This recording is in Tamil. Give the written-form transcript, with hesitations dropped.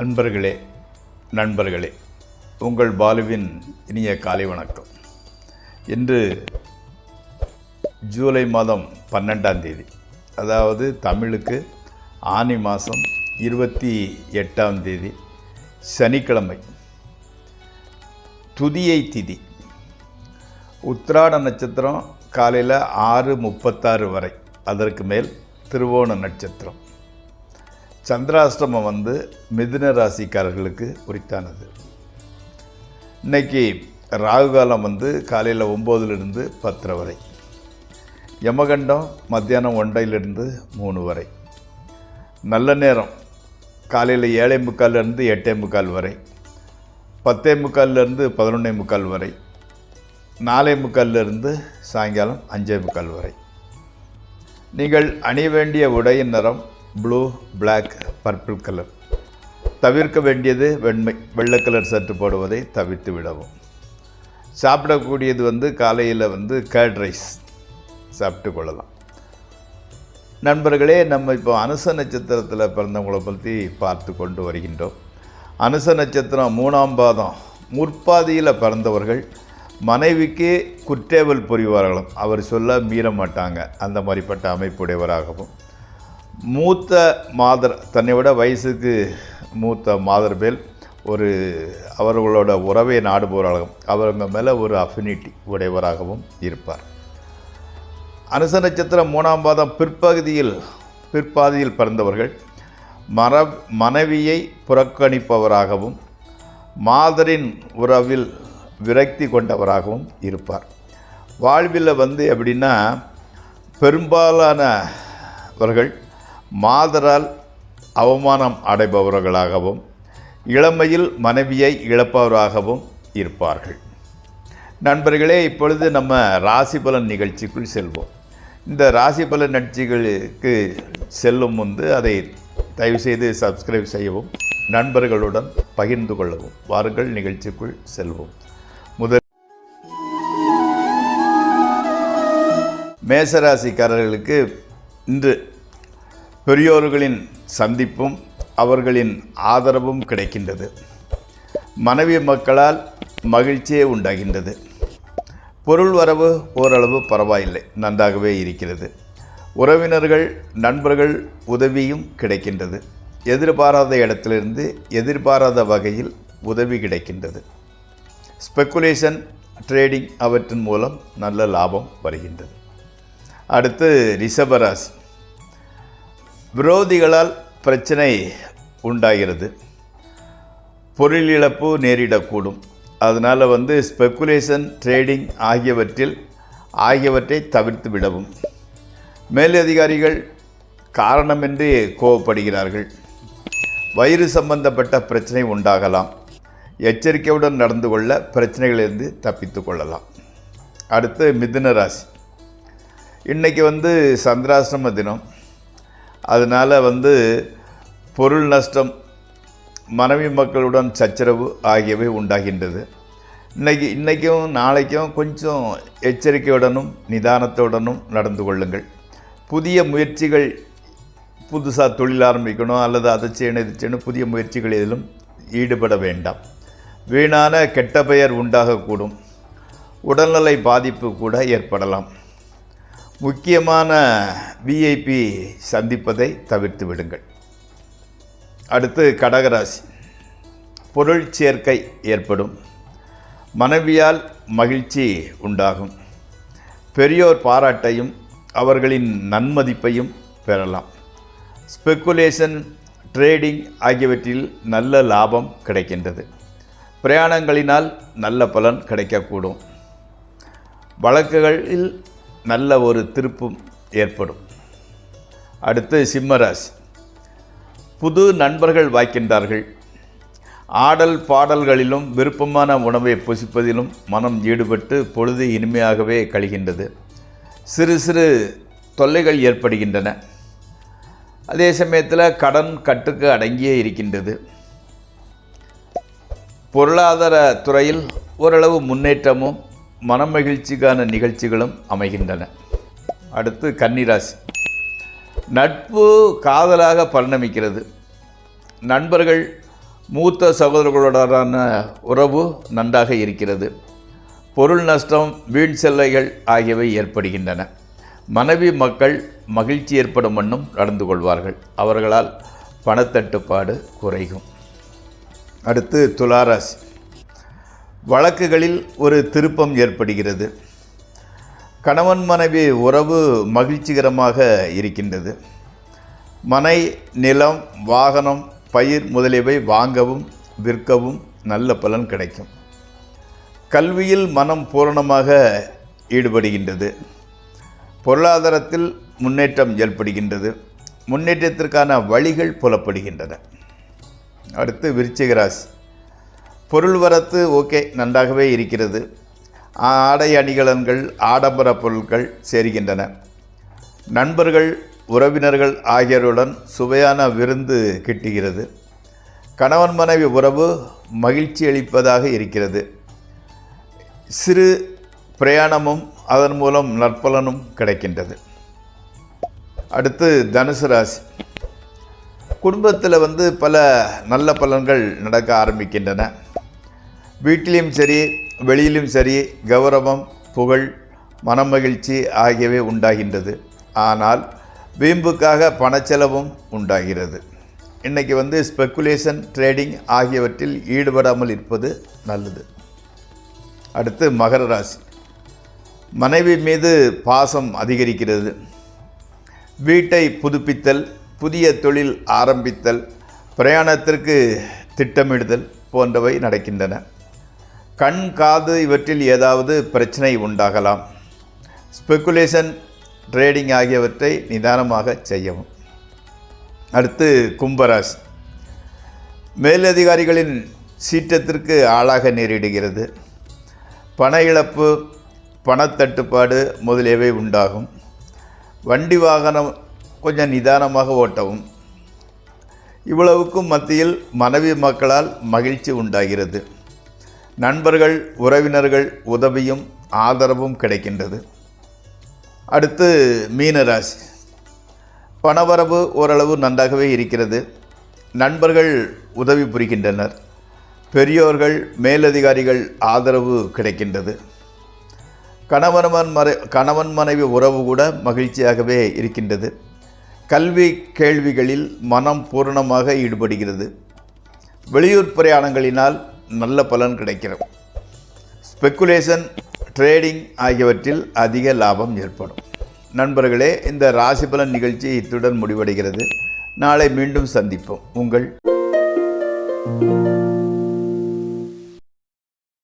அன்பர்களே, நண்பர்களே, உங்கள் பாலுவின் இனிய காலை வணக்கம். இன்று ஜூலை மாதம் 12ஆம் தேதி, அதாவது தமிழுக்கு ஆனி மாதம் 28ஆம் தேதி, சனிக்கிழமை, துதியை திதி. உத்திராட நட்சத்திரம் காலையில் 6:36 வரை, அதற்கு மேல் திருவோண நட்சத்திரம். சந்திராஷ்டமம் மிதுன ராசிக்காரர்களுக்கு உரித்தானது. இன்றைக்கி ராகுகாலம் காலையில் 9லிருந்து 10 வரை, யமகண்டம் மத்தியானம் 1லிருந்து 3 வரை, நல்ல நேரம் காலையில் 7:45லிருந்து 8:45 வரை, 10:45லிருந்து 11:45 வரை, 4:45லிருந்து சாயங்காலம் 5:45 வரை. நீங்கள் அணிய வேண்டிய உடையின் நிறம் ப்ளூ, பிளாக், பர்பிள் கலர். தவிர்க்க வேண்டியது வெள்ளை கலர் சர்ட் போடுவதை தவிர்த்து விடவும். சாப்பிடக்கூடியது காலையில் கர்ட் ரைஸ் சாப்பிட்டு கொள்ளலாம். நண்பர்களே, நம்ம இப்போ அனுச நட்சத்திரத்தில் பிறந்தவங்களை பற்றி பார்த்து கொண்டு வருகின்றோம். அனுச நட்சத்திரம் 3ஆம் பாதம் முற்பாதியில் பிறந்தவர்கள் மனைவிக்கு குற்றேவல் புரிவார்களும், அவர் சொல்ல மீற மாட்டாங்க, அந்த மாதிரிப்பட்ட அமைப்புடையவராகவும், மூத்த மாதர், தன்னை விட வயசுக்கு மூத்த மாதர் மேல் அவர்களோட உறவை நாடுபவராகவும், அவங்க மேலே ஒரு அஃபினிட்டி உடையவராகவும் இருப்பார். அனுச நட்சத்திரம் 3ஆம் பாதம் பிற்பாதியில் பிறந்தவர்கள் மனைவியை புறக்கணிப்பவராகவும் மாதரின் உறவில் விரக்தி கொண்டவராகவும் இருப்பார். வாழ்வில் எப்படின்னா, பெரும்பாலானவர்கள் மாதரால் அவமானம் அடைபவர்களாகவும் இளமையில் மனைவியை இழப்பவராகவும் இருப்பார்கள். நண்பர்களே, இப்பொழுது நம்ம ராசி பலன் நிகழ்ச்சிக்குள் செல்வோம். இந்த ராசி பலன் நிகழ்ச்சிகளுக்கு செல்லும் முன்பு அதை தயவுசெய்து சப்ஸ்கிரைப் செய்யவும், நண்பர்களுடன் பகிர்ந்து கொள்ளவும். வாருங்கள், நிகழ்ச்சிக்குள் செல்வோம். முதல் மேசராசிக்காரர்களுக்கு இன்று பெரியோர்களின் சந்திப்பும் அவர்களின் ஆதரவும் கிடைக்கின்றது. மனைவி மக்களால் மகிழ்ச்சியே உண்டாகின்றது. பொருள் வரவு ஓரளவு பரவாயில்லை, நன்றாகவே இருக்கிறது. உறவினர்கள், நண்பர்கள் உதவியும் கிடைக்கின்றது. எதிர்பாராத இடத்திலிருந்து எதிர்பாராத வகையில் உதவி கிடைக்கின்றது. ஸ்பெக்குலேஷன், ட்ரேடிங் அவற்றின் மூலம் நல்ல லாபம் வருகின்றது. அடுத்து ரிஷபராசி. விரோதிகளால் பிரச்சனை உண்டாகிறது. பொருள் இழப்பு நேரிடக்கூடும். அதனால் ஸ்பெக்குலேஷன், ட்ரேடிங் ஆகியவற்றை தவிர்த்து விடவும். மேலதிகாரிகள் காரணமின்றி கோபப்படுகிறார்கள். வயிறு சம்பந்தப்பட்ட பிரச்சனை உண்டாகலாம். எச்சரிக்கையுடன் நடந்து கொள்ள பிரச்சனைகளிலிருந்து தப்பித்து கொள்ளலாம். அடுத்து மிதுன ராசி. இன்றைக்கி சந்திராஷ்டம தினம். அதனால் பொருள் நஷ்டம், மனைவி மக்களுடன் சச்சரவு ஆகியவை உண்டாகின்றது. இன்றைக்கும் நாளைக்கும் கொஞ்சம் எச்சரிக்கையுடனும் நிதானத்துடனும் நடந்து கொள்ளுங்கள். புதிய முயற்சிகள், புதுசாக தொழில் ஆரம்பிக்கணும் அல்லது அதை செய்யணும் இது செய்யணும், புதிய முயற்சிகள் எதிலும் ஈடுபட வேண்டாம். வீணான கெட்ட பெயர் உண்டாகக்கூடும். உடல்நலை பாதிப்பு கூட ஏற்படலாம். முக்கியமான விஐபி சந்திப்பதை தவிர்த்து விடுங்கள். அடுத்து கடகராசி. பொருள் சேர்க்கை ஏற்படும். மனைவியால் மகிழ்ச்சி உண்டாகும். பெரியோர் பாராட்டையும் அவர்களின் நன்மதிப்பையும் பெறலாம். ஸ்பெக்குலேஷன், ட்ரேடிங் ஆகியவற்றில் நல்ல லாபம் கிடைக்கின்றது. பிரயாணங்களினால் நல்ல பலன் கிடைக்கக்கூடும். வழக்குகளில் நல்ல ஒரு திருப்பும் ஏற்படும். அடுத்து சிம்மராசி. புது நண்பர்கள் வாய்க்கின்றார்கள். ஆடல் பாடல்களிலும் விருப்பமான உணவை புசிப்பதிலும் மனம் ஈடுபட்டு பொழுது இனிமையாகவே கழிகின்றது. சிறு சிறு தொல்லைகள் ஏற்படுகின்றன. அதே சமயத்தில் கடன் கட்டுக்கு அடங்கியே இருக்கின்றது. பொருளாதார துறையில் ஓரளவு முன்னேற்றமும் மனமகிழ்ச்சிக்கான நிகழ்ச்சிகளும் அமைகின்றன. அடுத்து கன்னிராசி. நட்பு காதலாக பரிணமிக்கிறது. நண்பர்கள் மூத்த சகோதரர்களுடனான உறவு நன்றாக இருக்கிறது. பொருள் நஷ்டம், வீண் செல்லைகள் ஆகியவை ஏற்படுகின்றன. மனைவி மக்கள் மகிழ்ச்சி ஏற்படும் வண்ணம் நடந்து கொள்வார்கள். அவர்களால் பணத்தட்டுப்பாடு குறையும். அடுத்து துளாராசி. வழக்குகளில் ஒரு திருப்பம் ஏற்படுகிறது. கணவன் மனைவி உறவு மகிழ்ச்சிகரமாக இருக்கின்றது. மனை, நிலம், வாகனம், பயிர் முதலியவை வாங்கவும் விற்கவும் நல்ல பலன் கிடைக்கும். கல்வியில் மனம் பூரணமாக ஈடுபடுகின்றது. பொருளாதாரத்தில் முன்னேற்றம் ஏற்படுகின்றது. முன்னேற்றத்திற்கான வழிகள் புலப்படுகின்றன. அடுத்து விருச்சிக ராசி. பொருள் வரத்து ஓகே, நன்றாகவே இருக்கிறது. ஆடை அணிகலன்கள், ஆடம்பர பொருட்கள் சேர்கின்றன. நண்பர்கள், உறவினர்கள் ஆகியோருடன் சுவையான விருந்து கிட்டுகிறது. கணவன் மனைவி உறவு மகிழ்ச்சி அளிப்பதாக இருக்கிறது. சிறு பிரயாணமும் அதன் மூலம் நற்பலனும் கிடைக்கின்றது. அடுத்து தனுசு ராசி. குடும்பத்தில் பல நல்ல பலன்கள் நடக்க ஆரம்பிக்கின்றன. வீட்டிலும் சரி வெளியிலும் சரி கௌரவம், புகழ், மனமகிழ்ச்சி ஆகியவை உண்டாகின்றது. ஆனால் வீம்புக்காக பணச்செலவும் உண்டாகிறது. இன்றைக்கி ஸ்பெக்குலேஷன், ட்ரேடிங் ஆகியவற்றில் ஈடுபடாமல் இருப்பது நல்லது. அடுத்து மகர ராசி. மனைவி மீது பாசம் அதிகரிக்கிறது. வீட்டை புதுப்பித்தல், புதிய தொழில் ஆரம்பித்தல், பிரயாணத்திற்கு திட்டமிடுதல் போன்றவை நடக்கின்றன. கண், காது இவற்றில் ஏதாவது பிரச்சனை உண்டாகலாம். ஸ்பெக்குலேஷன், ட்ரேடிங் ஆகியவற்றை நிதானமாக செய்யவும். அடுத்து கும்பராசி. மேலதிகாரிகளின் சீற்றத்திற்கு ஆளாக நேரிடுகிறது. பண இழப்பு, பணத்தட்டுப்பாடு முதலியவை உண்டாகும். வண்டி வாகனம் கொஞ்சம் நிதானமாக ஓட்டவும். இவ்வளவுக்கும் மத்தியில் மனைவி மக்களால் மகிழ்ச்சி உண்டாகிறது. நண்பர்கள், உறவினர்கள் உதவியும் ஆதரவும் கிடைக்கின்றது. அடுத்து மீனராசி. பணவரவு ஓரளவு நன்றாகவே இருக்கிறது. நண்பர்கள் உதவி புரிகின்றனர். பெரியோர்கள், மேலதிகாரிகள் ஆதரவு கிடைக்கின்றது. கணவன் மனைவி உறவு கூட மகிழ்ச்சியாகவே இருக்கின்றது. கல்வி கேள்விகளில் மனம் பூரணமாக ஈடுபடுகிறது. வெளியூர் பிரயாணங்களினால் நல்ல பலன் கிடைக்கிறது. ஸ்பெக்குலேஷன், ட்ரேடிங் ஆகியவற்றில் அதிக லாபம் ஏற்படும். நண்பர்களே, இந்த ராசி பலன் நிகழ்ச்சி இத்துடன் முடிவடைகிறது. நாளை மீண்டும் சந்திப்போம். உங்கள்